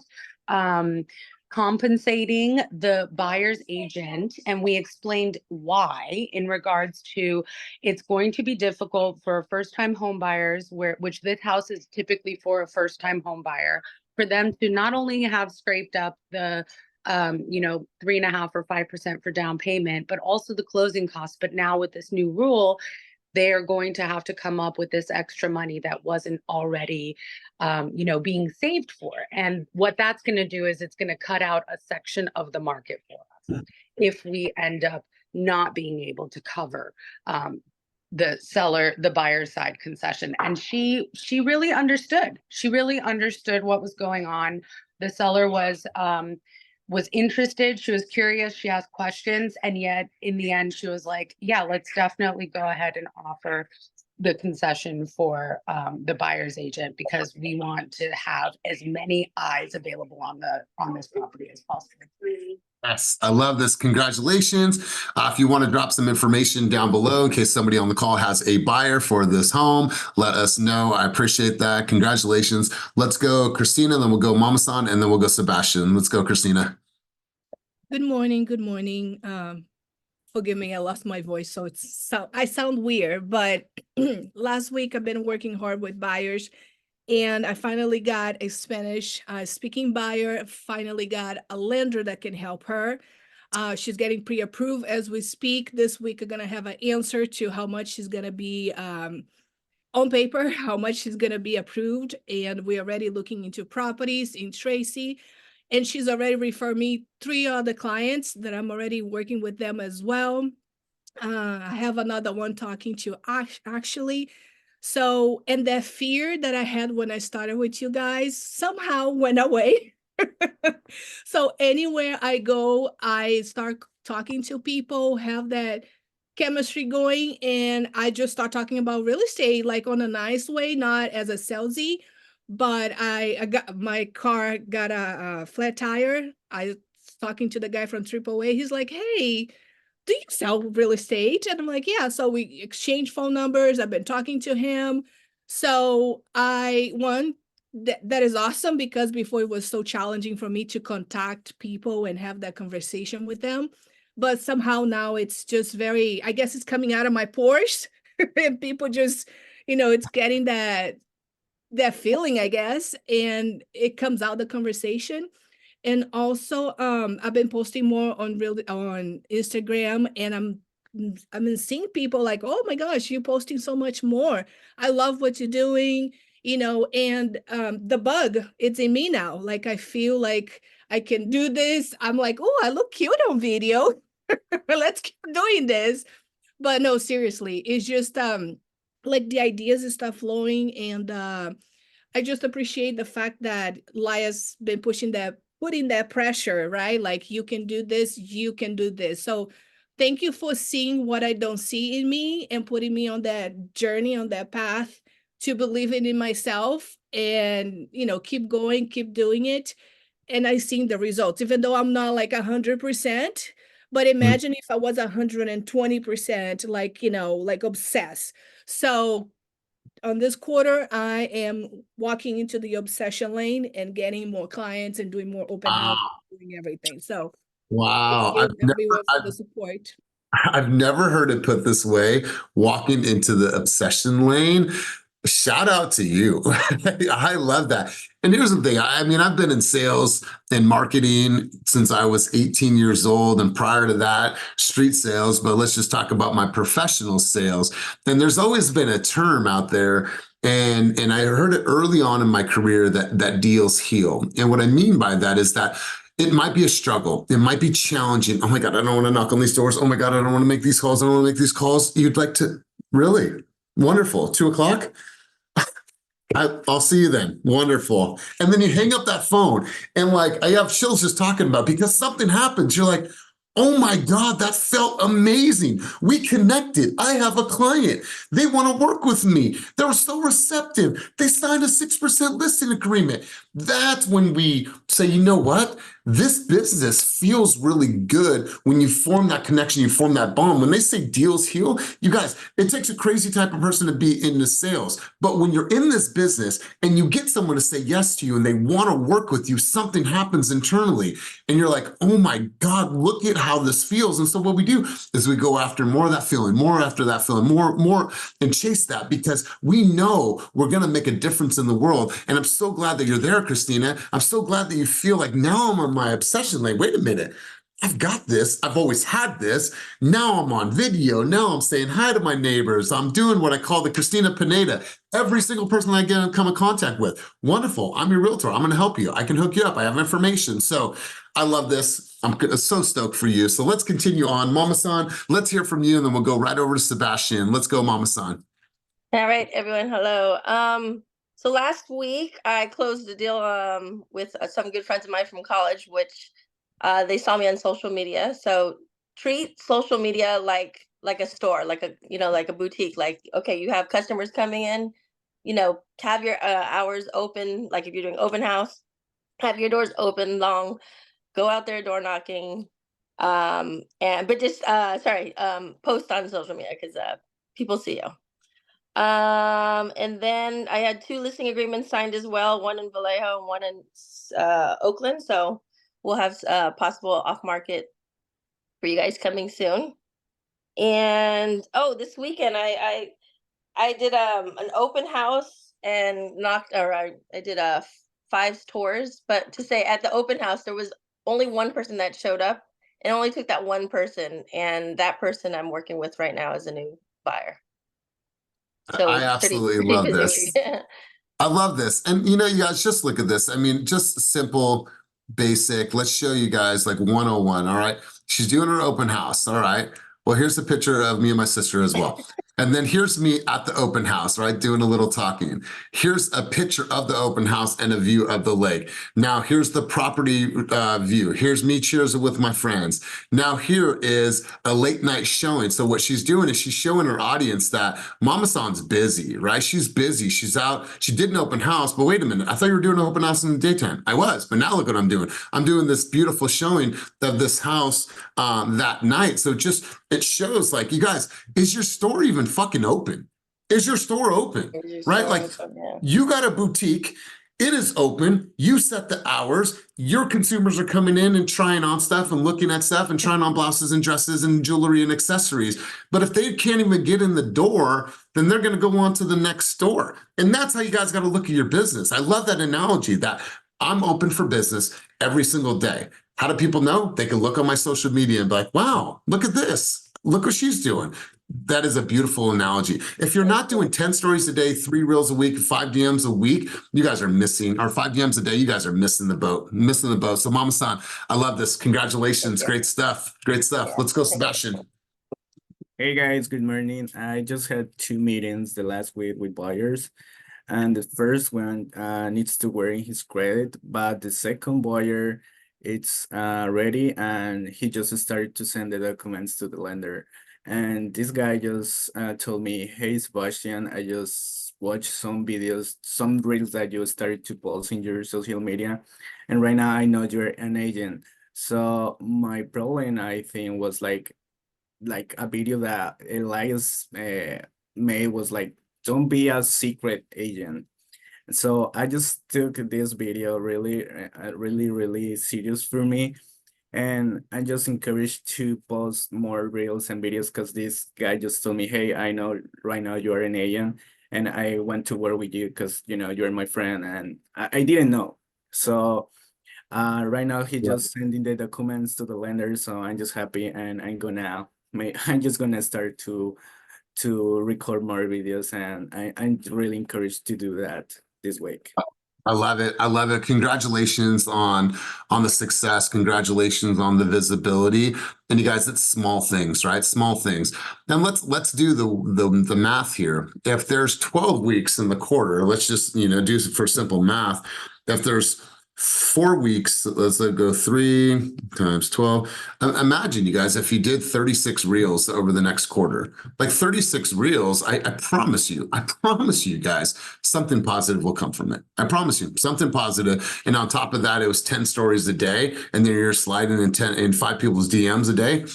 compensating the buyer's agent. And we explained why, in regards to, it's going to be difficult for first-time home buyers, which this house is typically for a first-time home buyer, for them to not only have scraped up the 3.5% or 5% for down payment, but also the closing costs. But now with this new rule, they are going to have to come up with this extra money that wasn't already being saved for. And what that's going to do is it's going to cut out a section of the market for us if we end up not being able to cover the buyer's side concession. And she really understood. She really understood what was going on. The seller was interested. She was curious. She asked questions. And yet in the end, she was like, yeah, let's definitely go ahead and offer the concession for the buyer's agent, because we want to have as many eyes available on this property as possible. Yes, I love this. Congratulations. If you want to drop some information down below in case somebody on the call has a buyer for this home, let us know. I appreciate that. Congratulations. Let's go Christina, then we'll go Mama San, and then we'll go Sebastian. Let's go Christina. Good morning. Good morning. Forgive me, I lost my voice, so I sound weird, but last week I've been working hard with buyers, and I finally got a Spanish speaking buyer, finally got a lender that can help her. She's getting pre-approved as we speak. This week I'm gonna have an answer to how much she's gonna be on paper, how much she's gonna be approved, and we're already looking into properties in Tracy. And she's already referred me 3 other clients that I'm already working with them as well. I have another one talking to actually. So, and that fear that I had when I started with you guys somehow went away. So anywhere I go, I start talking to people, have that chemistry going, and I just start talking about real estate, like on a nice way, not as a salesy. But I got my car got a flat tire. I was talking to the guy from AAA. He's like, "Hey, do you sell real estate?" And I'm like, "Yeah." So we exchanged phone numbers. I've been talking to him. So that is awesome, because before it was so challenging for me to contact people and have that conversation with them. But somehow now it's just very, I guess it's coming out of my pores and people just, it's getting that feeling, I guess, and it comes out the conversation. And also, I've been posting more on Instagram, and I've been seeing people like, "Oh my gosh, you're posting so much more. I love what you're doing." and the bug, it's in me now. Like, I feel like I can do this. I'm like, oh, I look cute on video. Let's keep doing this. But no, seriously, it's just like the ideas start flowing, and I just appreciate the fact that Elias been putting that pressure, right? Like, you can do this, you can do this. So thank you for seeing what I don't see in me and putting me on that journey, on that path to believing in myself, and keep going, keep doing it. And I seen the results, even though I'm not like 100%. But imagine if I was 120%, like, like obsessed. So on this quarter, I am walking into the obsession lane and getting more clients and doing more open house, Wow. doing everything. So thank Wow. you everyone for the support. I've never heard it put this way, walking into the obsession lane. Shout out to you. I love that. And here's the thing. I mean, I've been in sales and marketing since I was 18 years old. And prior to that, street sales. But let's just talk about my professional sales. And there's always been a term out there. And I heard it early on in my career that deals heal. And what I mean by that is that it might be a struggle. It might be challenging. Oh my God, I don't want to knock on these doors. Oh my God, I don't want to make these calls. I don't want to make these calls. You'd like to, really? Wonderful. 2:00? I'll see you then. Wonderful. And then you hang up that phone and like, I have chills just talking about, because something happens. You're like, oh my God, that felt amazing. We connected. I have a client. They want to work with me. They were so receptive. They signed a 6% listing agreement. That's when we say, you know what? This business feels really good when you form that connection, you form that bond. When they say deals heal, you guys, it takes a crazy type of person to be into sales. But when you're in this business and you get someone to say yes to you and they want to work with you, something happens internally. And you're like, oh my God, look at how this feels. And so what we do is we go after more of that feeling, more after that feeling, more, and chase that, because we know we're going to make a difference in the world. And I'm so glad that you're there, Christina. I'm so glad that you feel like, now I'm on my obsession lane. Wait a minute. I've got this. I've always had this. Now I'm on video. Now I'm saying hi to my neighbors. I'm doing what I call the Christina Pineda. Every single person I come in contact with. Wonderful. I'm your realtor. I'm going to help you. I can hook you up. I have information. So I love this. I'm so stoked for you. So let's continue on. Mama-san, let's hear from you, and then we'll go right over to Sebastian. Let's go, Mama-san. All right, everyone. Hello. So last week I closed a deal with some good friends of mine from college, which they saw me on social media. So treat social media like a store, like a boutique. Like, okay, you have customers coming in, have your hours open. Like if you're doing open house, have your doors open long. Go out there door knocking, but just post on social media, because people see you. And then I had 2 listing agreements signed as well, one in Vallejo and one in Oakland. So we'll have possible off market for you guys coming soon. And this weekend I did an open house and I did 5 tours. But to say, at the open house there was only one person that showed up, and only took that one person, and that person I'm working with right now is a new buyer. So I absolutely love this. I love this. And you guys, just look at this. I mean, just simple, basic. Let's show you guys like 101, all right? She's doing her open house, all right? Well, here's a picture of me and my sister as well. And then here's me at the open house, right? Doing a little talking. Here's a picture of the open house and a view of the lake. Now, here's the property view. Here's me cheersing with my friends. Now, here is a late night showing. So what she's doing is she's showing her audience that Mama-san's busy, right? She's busy. She's out. She did an open house, but wait a minute. I thought you were doing an open house in the daytime. I was, but now look what I'm doing. I'm doing this beautiful showing of this house that night. So it shows, like, you guys, is your store even fucking open? Is your store open? Right? Like, you got a boutique, it is open, you set the hours, your consumers are coming in and trying on stuff and looking at stuff and trying on blouses and dresses and jewelry and accessories. But if they can't even get in the door, then they're gonna go on to the next store. And that's how you guys gotta look at your business. I love that analogy, that I'm open for business every single day. How do people know? They can look on my social media and be like, wow, look at this. Look what she's doing. That is a beautiful analogy. If you're not doing 10 stories a day, 3 reels a week, 5 DMs a week, you guys are missing, or 5 DMs a day, you guys are missing the boat, missing the boat. So Mama San, I love this. Congratulations. Great stuff. Great stuff. Let's go, Sebastian. Hey guys, good morning. I just had 2 meetings the last week with buyers, and the first one needs to wear in his credit, but the second buyer it's ready, and he just started to send the documents to the lender. And this guy just told me, "Hey Sebastian, I just watched some videos, some reels that you started to post in your social media, and right now I know you're an agent." So my problem, I think, was like a video that Elias made was like, "Don't be a secret agent." So I just took this video really serious for me, and I just encouraged to post more reels and videos because this guy just told me, "Hey, I know right now you are an agent, and I want to work with you because you're my friend," and I didn't know. So right now he just sending the documents to the lender, so I'm just happy, and I'm just gonna start to record more videos, and I'm really encouraged to do that this week. I love it. I love it. Congratulations on the success. Congratulations on the visibility. And you guys, it's small things, right? Small things. And let's do the math here. If there's 12 weeks in the quarter, let's just do for simple math. If there's 4 weeks, let's go 3 times 12. Imagine, you guys, if you did 36 reels over the next quarter, like 36 reels, I promise you guys, something positive will come from it. I promise you, something positive. And on top of that, it was 10 stories a day, and then you're sliding in 5 people's DMs a day.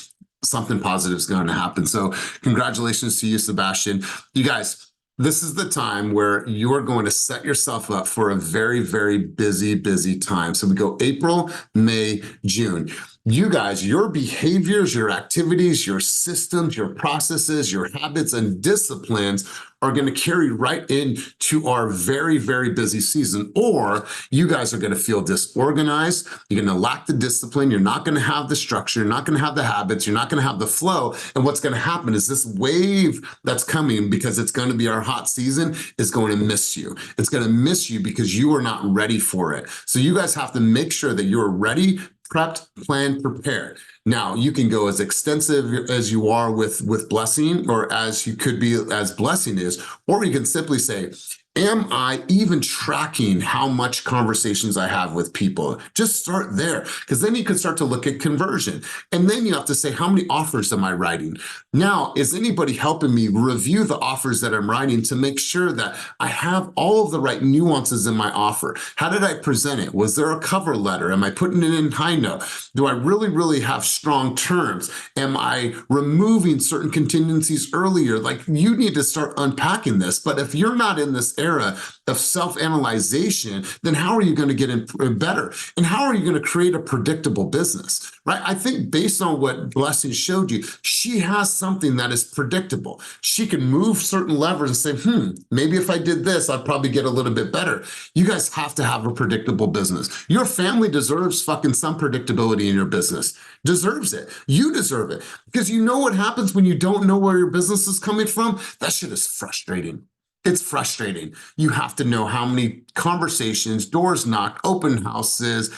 Something positive is going to happen. So congratulations to you, Sebastian. You guys, this is the time where you are going to set yourself up for a very, very busy time. So we go April, May, June. You guys, your behaviors, your activities, your systems, your processes, your habits and disciplines are going to carry right into our very, very busy season, or you guys are going to feel disorganized. You're going to lack the discipline. You're not going to have the structure. You're not going to have the habits. You're not going to have the flow. And what's going to happen is this wave that's coming, because it's going to be our hot season, is going to miss you. It's going to miss you because you are not ready for it. So you guys have to make sure that you're ready, prepped, planned, prepared. Now, you can go as extensive as you are with blessing, or as you could be as blessing is, or you can simply say, am I even tracking how much conversations I have with people? Just start there, because then you can start to look at conversion. And then you have to say, how many offers am I writing? Now, is anybody helping me review the offers that I'm writing to make sure that I have all of the right nuances in my offer? How did I present it? Was there a cover letter? Am I putting it in high note? Do I really have strong terms? Am I removing certain contingencies earlier? Like, you need to start unpacking this. But if you're not in this era of self-analyzation, then how are you going to get in better? And how are you going to create a predictable business, right? I think based on what Blessing showed you, she has something that is predictable. She can move certain levers and say, maybe if I did this, I'd probably get a little bit better. You guys have to have a predictable business. Your family deserves fucking some predictability in your business. Deserves it. You deserve it. Because you know what happens when you don't know where your business is coming from? That shit is frustrating. It's frustrating. You have to know how many conversations, doors knocked, open houses,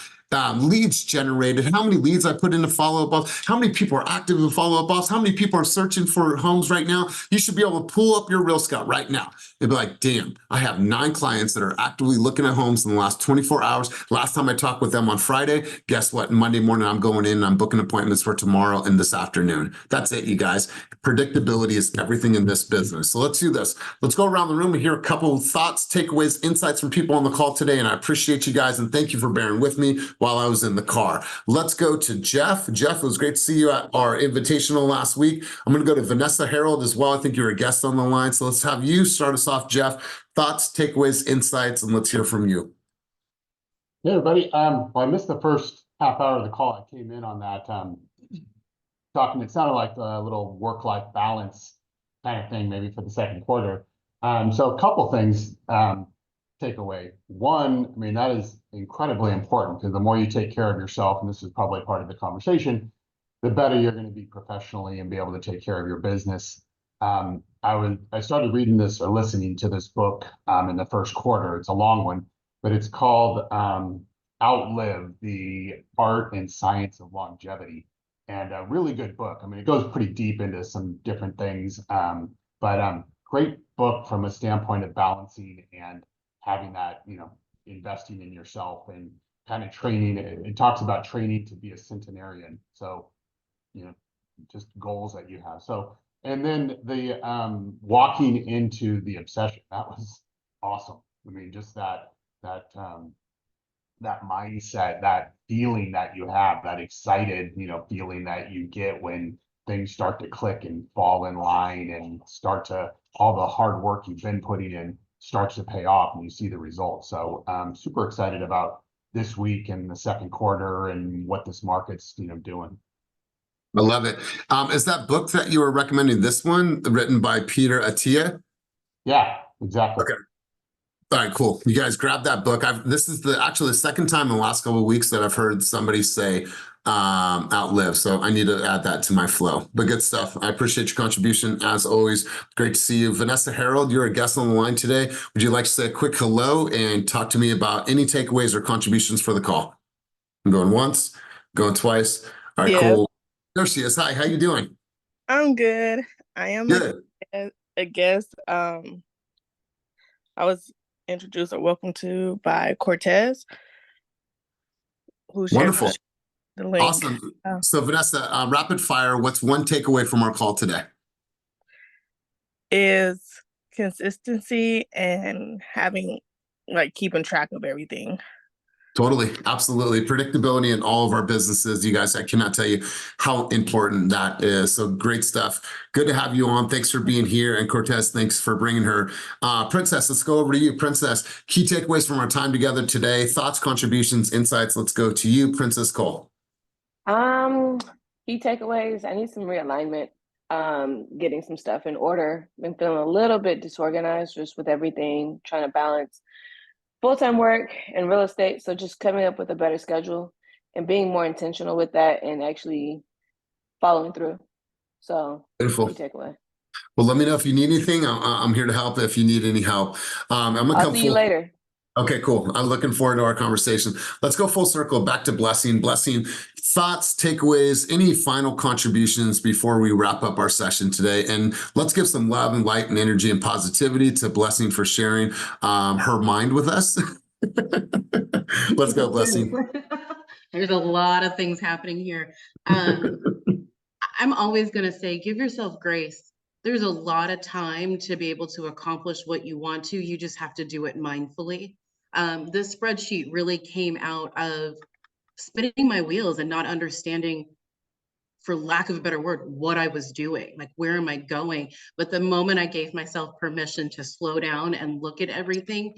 leads generated, how many leads I put into follow-up offs, how many people are active in follow-up offs, how many people are searching for homes right now. You should be able to pull up your Real Scout right now and be like, damn, I have 9 clients that are actively looking at homes in the last 24 hours. Last time I talked with them on Friday, guess what? Monday morning, I'm going in and I'm booking appointments for tomorrow and this afternoon. That's it, you guys. Predictability is everything in this business. So let's do this. Let's go around the room and hear a couple of thoughts, takeaways, insights from people on the call today. And I appreciate you guys, and thank you for bearing with me while I was in the car. Let's go to Jeff. Jeff, it was great to see you at our invitational last week. I'm going to go to Vanessa Harold as well. I think you're a guest on the line. So let's have you start us off, Jeff. Thoughts, takeaways, insights, and let's hear from you. Hey, everybody. Well, I missed the first half hour of the call. I came in on that talking. It sounded like a little work-life balance kind of thing, maybe for the second quarter. So a couple things take away. One, I mean, that is incredibly important, because the more you take care of yourself, and this is probably part of the conversation, the better you're going to be professionally and be able to take care of your business. I started reading this or listening to this book in the first quarter. It's a long one, but it's called Outlive: The Art and Science of Longevity, and a really good book. I mean, it goes pretty deep into some different things, but great book from a standpoint of balancing and having that, investing in yourself and kind of training. It talks about training to be a centenarian. So, just goals that you have. So, and then the walking into the obsession, that was awesome. I mean, just that mindset, that feeling that you have, that excited, feeling that you get when things start to click and fall in line and all the hard work you've been putting in starts to pay off and you see the results. So I'm super excited about this week and the second quarter and what this market's, doing. I love it. Is that book that you were recommending, this one written by Peter Attia? Yeah, exactly. Okay. All right, cool. You guys grab that book. This is actually the second time in the last couple of weeks that I've heard somebody say outlive. So I need to add that to my flow. But good stuff. I appreciate your contribution as always. Great to see you. Vanessa Harold, you're a guest on the line today. Would you like to say a quick hello and talk to me about any takeaways or contributions for the call? I'm going once, going twice. All right, Yes, cool. There she is. Hi, how you doing? I'm good. I am Good. a guest. I was introduced or welcomed to by Cortez, who shared Wonderful. the link. Awesome. So Vanessa, rapid fire, what's one takeaway from our call today? Is consistency and keeping track of everything. Totally. Absolutely. Predictability in all of our businesses. You guys, I cannot tell you how important that is. So great stuff. Good to have you on. Thanks for being here. And Cortez, thanks for bringing her. Princess, let's go over to you. Princess, key takeaways from our time together today. Thoughts, contributions, insights. Let's go to you, Princess Cole. Key takeaways. I need some realignment. Getting some stuff in order. Been feeling a little bit disorganized just with everything, trying to balance full-time work and real estate. So just coming up with a better schedule and being more intentional with that and actually following through. So Beautiful. key takeaway. Well, let me know if you need anything. I'm here to help if you need any help. I'm gonna I'll see you later. Okay, cool. I'm looking forward to our conversation. Let's go full circle back to Blessing. Blessing, thoughts, takeaways, any final contributions before we wrap up our session today? And let's give some love and light and energy and positivity to Blessing for sharing her mind with us. Let's go, Blessing. There's a lot of things happening here. I'm always going to say, give yourself grace. There's a lot of time to be able to accomplish what you want to. You just have to do it mindfully. This spreadsheet really came out of spinning my wheels and not understanding, for lack of a better word, what I was doing, like, where am I going? But the moment I gave myself permission to slow down and look at everything,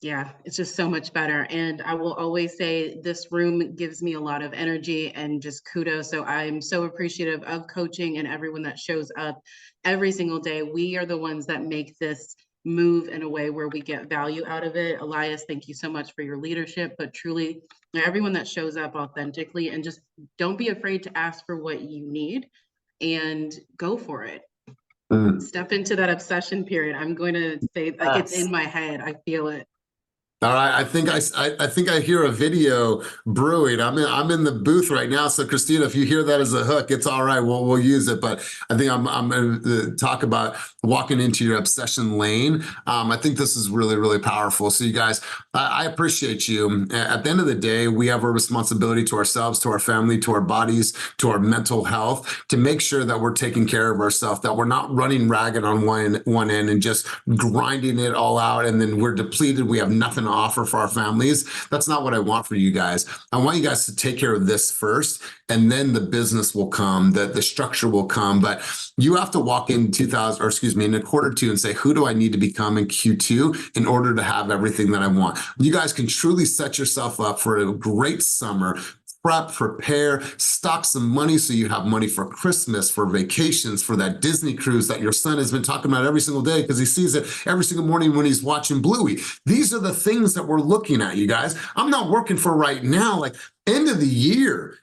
yeah, it's just so much better. And I will always say this room gives me a lot of energy and just kudos. So I'm so appreciative of coaching and everyone that shows up every single day. We are the ones that make this move in a way where we get value out of it. Elias, thank you so much for your leadership, but truly everyone that shows up authentically, and just don't be afraid to ask for what you need and go for it. Step into that obsession period. I'm going to say, like, it's in my head. I feel it. All right, I think I hear a video brewing. I'm in the booth right now. So Christina, if you hear that as a hook, it's all right. We'll use it. But I think I'm going to talk about walking into your obsession lane. I think this is really, really powerful. So you guys, I appreciate you. At the end of the day, we have a responsibility to ourselves, to our family, to our bodies, to our mental health, to make sure that we're taking care of ourselves, that we're not running ragged on one end and just grinding it all out, and then we're depleted. We have nothing to offer for our families. That's not what I want for you guys. I want you guys to take care of this first, and then the business will come, the structure will come. But you have to walk in in quarter two and say, who do I need to become in Q2 in order to have everything that I want? You guys can truly set yourself up for a great summer. Prep, prepare, stock some money so you have money for Christmas, for vacations, for that Disney cruise that your son has been talking about every single day because he sees it every single morning when he's watching Bluey. These are the things that we're looking at, you guys. I'm not working for right now. Like, End of the year.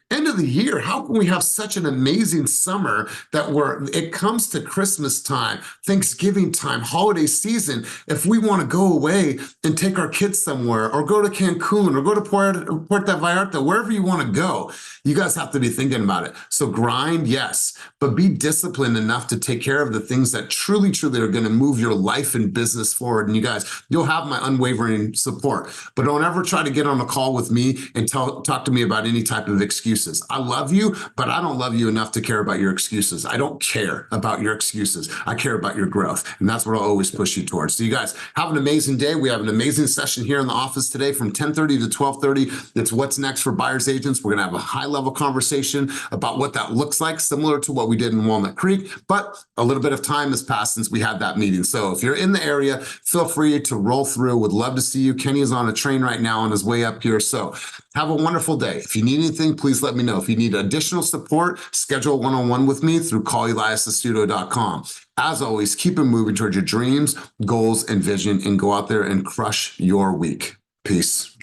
How can we have such an amazing summer that it comes to Christmas time, Thanksgiving time, holiday season? If we want to go away and take our kids somewhere or go to Cancun or go to Puerto Vallarta, wherever you want to go, you guys have to be thinking about it. So grind, yes, but be disciplined enough to take care of the things that truly, truly are going to move your life and business forward. And you guys, you'll have my unwavering support, but don't ever try to get on a call with me and talk to me about any type of excuses. I love you, but I don't love you enough to care about your excuses. I don't care about your excuses. I care about your growth. And that's what I'll always push you towards. So you guys have an amazing day. We have an amazing session here in the office today from 10:30 to 12:30. It's what's next for buyers agents. We're going to have a high level conversation about what that looks like, similar to what we did in Walnut Creek, but a little bit of time has passed since we had that meeting. So if you're in the area, feel free to roll through. Would love to see you. Kenny is on a train right now on his way up here. So have a wonderful day. If you need anything, please let me know. If you need additional support, schedule a one-on-one with me through calleliasastuto.com. As always, keep it moving towards your dreams, goals, and vision, and go out there and crush your week. Peace.